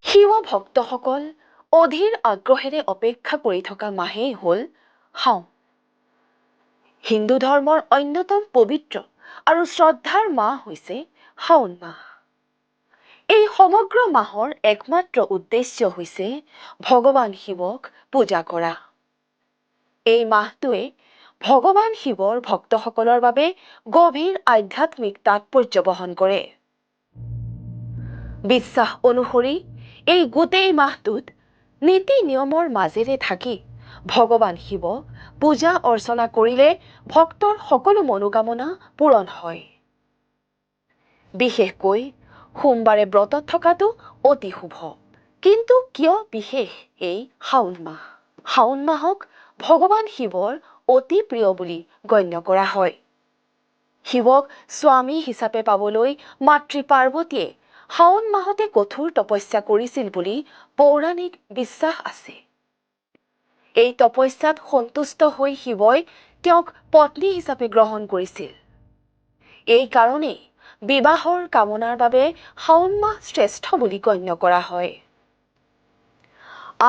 শিৱ ভক্তসকল অধীৰ আগ্ৰহেৰে অপেক্ষা কৰি থকা মাহেই হ'ল শাওণ। হিন্দু ধৰ্মৰ অন্যতম পবিত্ৰ আৰু শ্ৰদ্ধাৰ মাহ হৈছে শাওণ মাহ। এই সমগ্ৰ মাহৰ একমাত্ৰ উদ্দেশ্য হৈছে ভগৱান শিৱক পূজা কৰা। এই মাহটোৱে ভগৱান শিৱৰ ভক্তসকলৰ বাবে গভীৰ আধ্যাত্মিক তাৎপৰ্য বহন কৰে। বিশ্বাস অনুসৰি এই গোটেই মাহটোত নীতি নিয়মৰ মাজেৰে থাকি ভগৱান শিৱক পূজা অৰ্চনা কৰিলে ভক্তৰ সকলো মনোকামনা পূৰণ হয়। বিশেষকৈ সোমবাৰে ব্ৰতত থকাটো অতি শুভ। কিন্তু কিয় বিশেষ এই শাওণ মাহ? শাওণ মাহক ভগৱান শিৱৰ অতি প্ৰিয় বুলি গণ্য কৰা হয়। শিৱক স্বামী হিচাপে পাবলৈ মাতৃ পাৰ্বতীয়ে শাওণ মাহতে কঠোৰ তপস্যা কৰিছিল বুলি পৌৰাণিক বিশ্বাস আছে। এই তপস্যাত সন্তুষ্ট হৈ শিৱই তেওঁক পত্নী হিচাপে গ্ৰহণ কৰিছিল। এই কাৰণেই বিবাহৰ কামনাৰ বাবে শাওণ মাহ শ্ৰেষ্ঠ বুলি গণ্য কৰা হয়।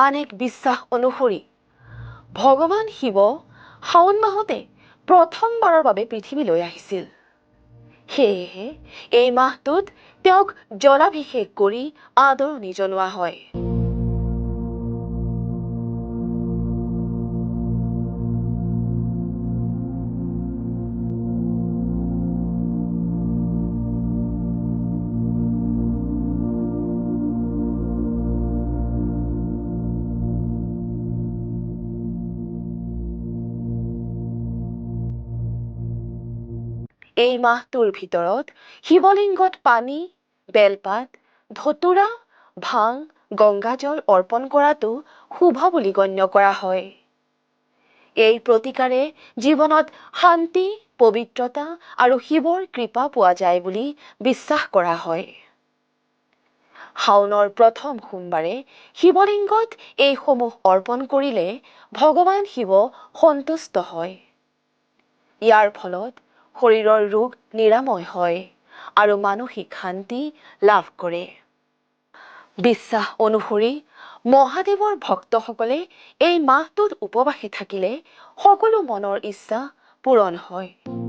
আন এক বিশ্বাস অনুসৰি ভগৱান শিৱ শাওণ মাহতে প্ৰথমবাৰৰ বাবে পৃথিৱীলৈ আহিছিল। সেয়েহে এই মাহটোত তেওঁক জলাভিষেক কৰি আদৰণি জনোৱা হয়। এই মাহটোৰ ভিতৰত শিৱলিংগত পানী, বেলপাত, ধতুৰা, ভাং, গংগাজল অৰ্পণ কৰাটো শুভ বুলি গণ্য কৰা হয়। এই প্ৰতিকাৰে জীৱনত শান্তি, পবিত্ৰতা আৰু শিৱৰ কৃপা পোৱা যায় বুলি বিশ্বাস কৰা হয়। শাওণৰ প্ৰথম সোমবাৰে শিৱলিংগত এইসমূহ অৰ্পণ কৰিলে ভগৱান শিৱ সন্তুষ্ট হয়। ইয়াৰ ফলত শৰীৰৰ ৰোগ নিৰাময় হয় আৰু মানসিক শান্তি লাভ কৰে। বিশ্বাস অনুসৰি মহাদেৱৰ ভক্তসকলে এই মাহটোত উপবাসে থাকিলে সকলো মনৰ ইচ্ছা পূৰণ হয়।